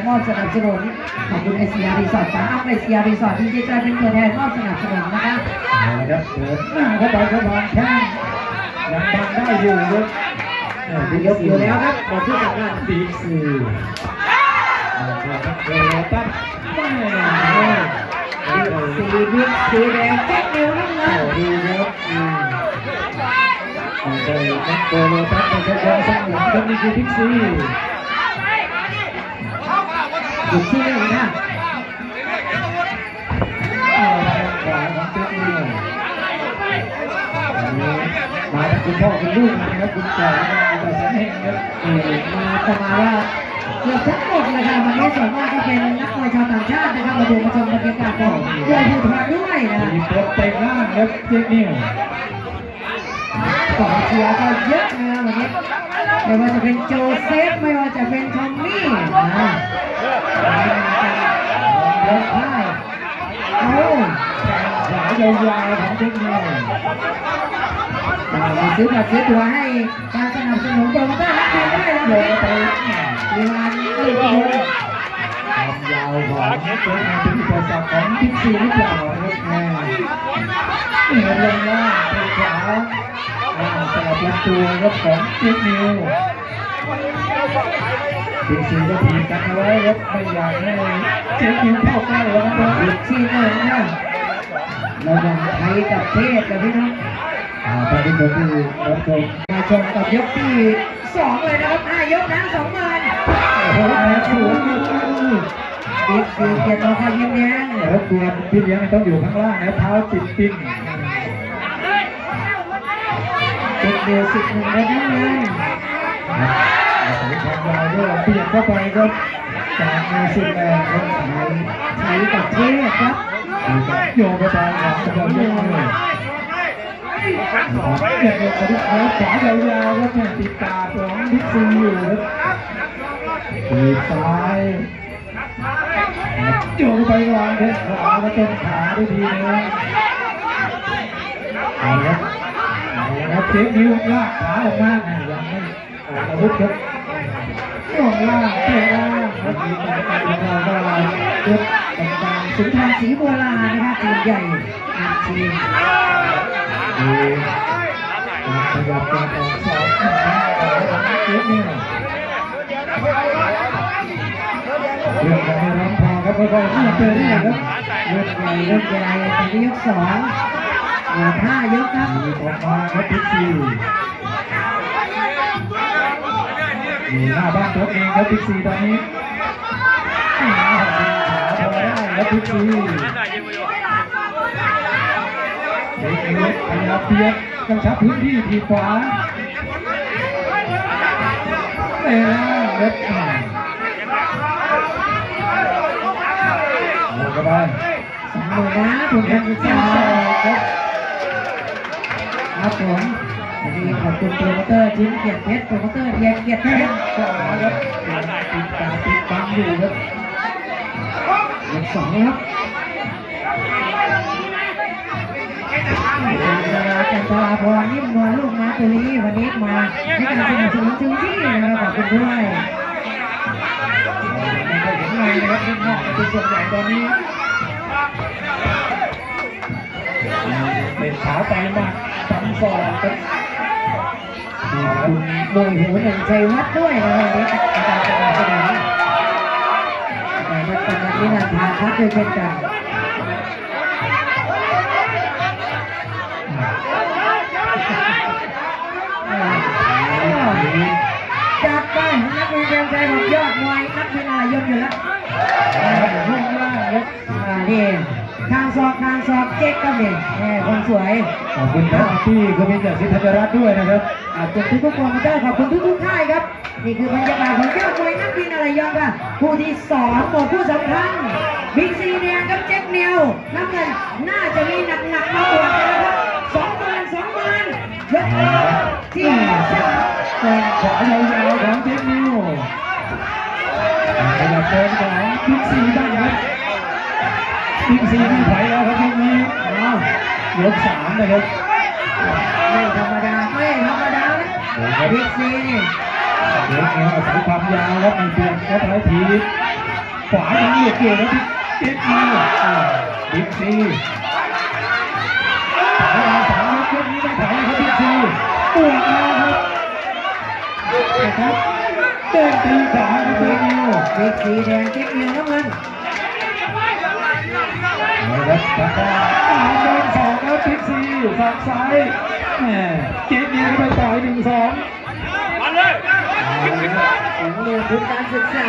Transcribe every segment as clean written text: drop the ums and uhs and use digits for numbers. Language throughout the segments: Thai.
มอบสนับสนุนขอบคุณไอซีอาร์รีสอร์ทฟ้าไอซีอาร์รีสอร์ทดีเจจอยเป็นตัวแทนมอบสนับสนุนนะคะครับเดินหน้าเข้าไปเข้ามาแข้งยังบังได้อยู่ครับยกอยู่แล้วครับบอลที่สำคัญบิ๊กซีโดนตั้งสีบิ๊กสีแดงแจ็คเดียวนั่นนะดูครับโดนตั้งโดนตั้งเป็นเจ้าของสนามครับนี่คือบิ๊กซีจุดที่หนึ่งนะขวาของเจ๊นี่มาจากคุณพ่อคุณลูกนะครับคุณแก่มาจากแสนเฮงครับมาประมาณว่าเกือบทั้งหมดเลยค่ะวันนี้ส่วนมากก็เป็นนักมวยชาวต่างชาตินะครับมาดูมาชมบรรยากาศของมวยภูทรด้วยนะมีเปิดเต็มล่างครับเจ๊นี่กองเชียร์ก็เยอะนะวันนี้ไม่ว่าจะเป็นโจเซฟไม่ว่าจะเป็นทอมมี่นะเลิกพ่ายโอ้ขวายาวๆของเจ๊นี่มาซื้อบัตรซื้อตั๋วให้การสนับสนุนโปรโมเตอร์นักเรียนได้แล้วเลยไปทีมงานไม่ได้ความยาวของเจ๊นี่เป็นอุปสรรคของบิ๊กซีหรือเปล่าครับนี่ลงล่างเป็นขวาสลับลำตัวครับของเจ๊นิวบิ๊กซีก็ถีบกันเอาไว้ครับไม่อยากให้เจ๊นิวเข้าใกล้แล้วนะอีกที่หนึ่งนะระหว่างไทยกับเทศกับพี่น้องตอนนี้ผมดูรับชมมาชมกับยกที่2เลยนะครับ5 ยกนะ2 มันโอ้โหแพ้ถูกบิ๊กซีเกียรติมาคอยยิ้มแย้มรบกวนพี่เลี้ยงต้องอยู่ข้างล่างนะเท้าติดปิ้งจุดเดียว11แล้วนั่นเลยอาศัยความยาวด้วยเปลี่ยนเข้าไปครับจากมือสุดแรงครับไทยกับเทศครับโยนไปครับสำหรับยกเลยเด็กๆคนนี้ขวายาวๆก็แข่งติดตาของบิ๊กซีอยู่ครับตีซ้ายโยนไปวางแข้งขวาแล้วต้นขาได้ดีเลยเอาละครับเจ๊นิ้วลากขาออกมายังไม่ออกอาวุธครับล่องล่างเตะล่างครับมีการตัดของเราก็ยกต่างๆสุนทรศรีโบราณนะครับทีมใหญ่ทีมขยับการออกสองเจ๊นิ้วเรื่องการร้องพอครับค่อยๆขึ้นเรื่อยๆครับเรื่องใหญ่ตอนนี้ยก2 5 ยกครับมีออกมาครับบิ๊กซีมีหน้าบ้านตัวเองครับบิ๊กซีตอนนี้ขาพอได้ครับบิ๊กซีเด็กเล็กพยายามเบียดกระชับพื้นที่ทีขวาเอ้เล็กโอ้กระบาล20,000นะถูกแข่งขันครับผมวันนี้ขอบคุณโปรโมเตอร์ชิ้นเกียรติเพชรโปรโมเตอร์เกียรติเพชรขวาครับติดตาติดบังอยู่ครับยก2ครับจันทราพรนิ่มนวลลูกม้าตัวนี้วันนี้มาให้การสนับสนุนถึงที่นะครับขอบคุณด้วยไม่ได้เห็นเลยนะครับเล่นนอกเป็นส่วนใหญ่ตอนนี้เป็นขาไปมาซ้ำซ้อนครับคุณโดยหูหนึ่งชัยวัฒน์ด้วยนะครับวันนี้อาจารย์สนับสนุนแต่วัดกำลังที่นันทาพักด้วยเช่นกันจัดไปนักมวยเรียงใจของยอดมวยนักมวยอะไรยกอยู่แล้วช่วงล่างครับนี่ทางศอกเจ๊กก็มีคนสวยขอบคุณครับที่คุณมีจากสิทธัญรัตน์ด้วยนะครับขอบคุณทุกคนได้ขอบคุณทุกท่านครับนี่คือบรรยากาศของยอดมวยนักบินอะไรยองค่ะผู้ที่2หมดผู้สำคัญบิ๊กซีเนี่ยกับเจ๊กเนียวน้ำเงินน่าจะมีหนักมาปวดนะครับ20,000ยกที่3เป็นขวายาวๆของเจ๊นิวขยับเดินของบิ๊กซีบ้างครับบิ๊กซีไม่ไหวแล้วครับทีนี้ยก3นะครับไม่ธรรมดานะบิ๊กซีนี่เด็กเนี่ยอาศัยความยาวแล้วมีเปลี่ยนก็ไปที ขวายังเหลือเกี่ยวแล้วบิ๊กซีบิ๊กซีเวลาสามยกนี้ไม่ถอยครับบิ๊กซีปวดแล้วครับเดินตีขวาครับเจ๊นิว บิ๊กซีแดงเจ๊กนิวน้ำเงิน นะครับแล้วก็เดินสองแล้วบิ๊กซีฝั่งซ้ายแหมเจ๊นิวไปต่อย1-2มาเลย ของโรงทุนการศึกษา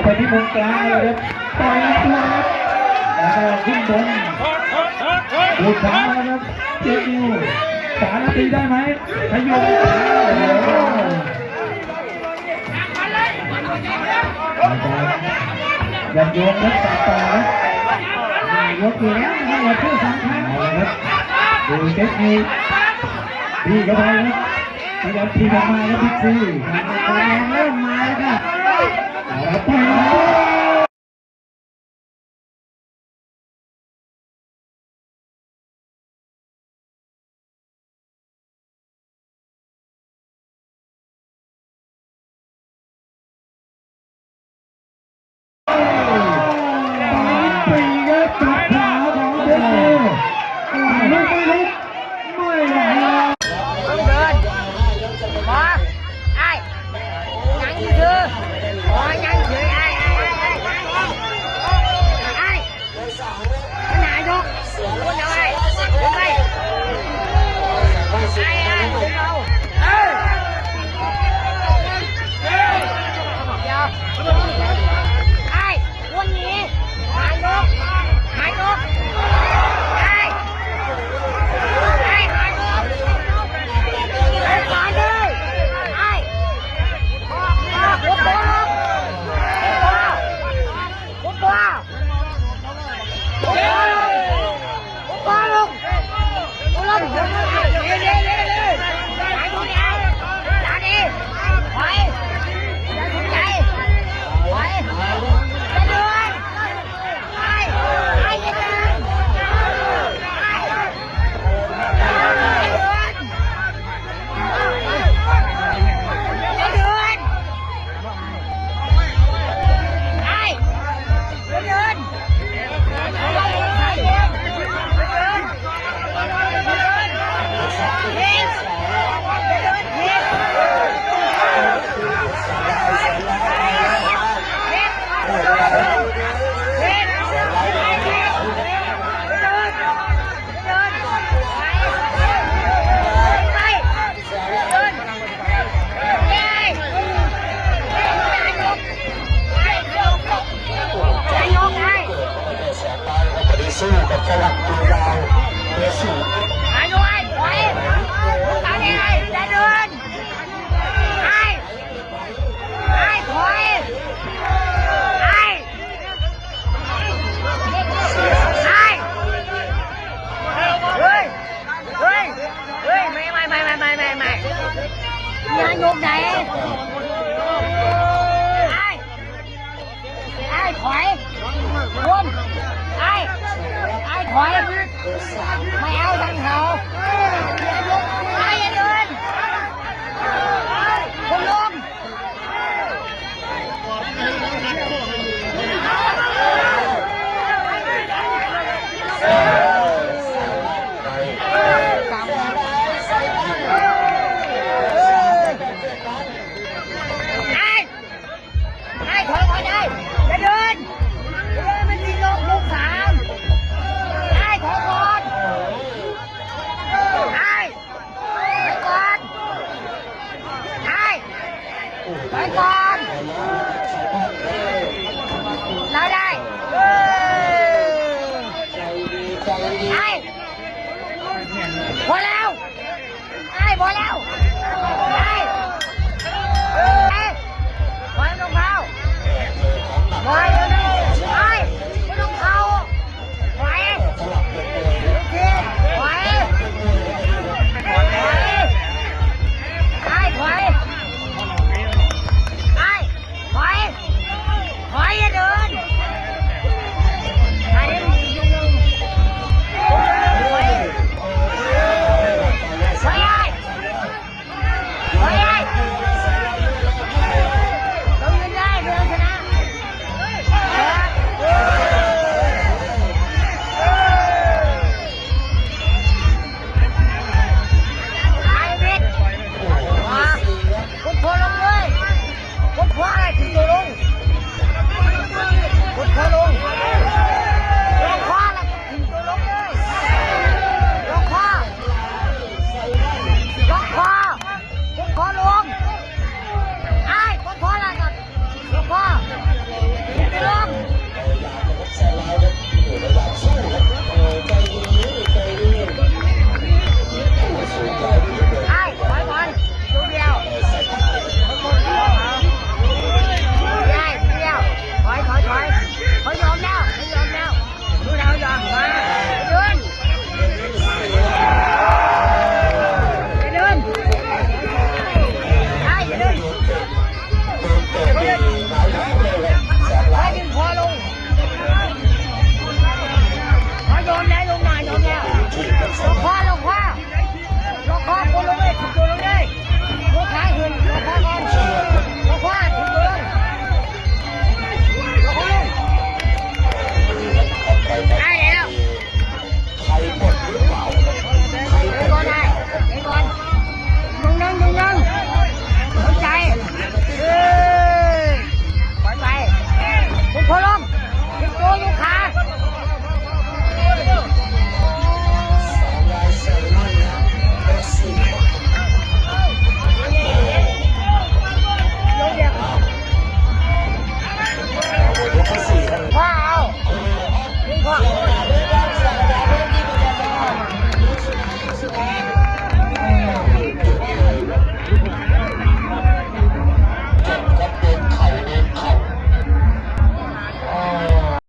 ไปที่มุมกลางเลยครับต่อยตัวครับแล้วก็ขึ้นบนดูดขาแล้วครับเจ๊นิวขวาตีได้ไหมพยุงยันโยงครับต่อครับ ยกอยู่แล้วนะครับเราผู้สำคัญ เอาละครับดูเจ๊นิวพี่เข้าไปครับพยายามทีมาแล้วบิ๊กซี แรงเริ่มมาแล้วครับ เอาละไปปีครับจับขาของเจ๊นิวลุกไม่ลุกไม่ไหวแล้ว ต้องเดินมาไอ้ยังยืนพอยังยืนไอ้นายกคนเอาไอ้คนไปคนเอาเดี๋ยวไอ้วันนี้นายกไอ้นายกไอ้ก่อนเลยไอ้ปุ๊บปุ๊บปุ๊บปุ๊บลุงลุงเร็วไอ้ดูนี่ไอ้ดีไปอย่าสนใจไปจะเดินไอ้จะเดินสู้กับฝรั่งตัวยาวเบอร์สี่ ไอ้ด้วยไอ้ตาดีไอ้จะเดินไอ้ถอยไอ้เฮ้ยไม่ยายกไหนไอ้ถอยวนไอ้ถอยไม่เอาทางเขาอย่ายก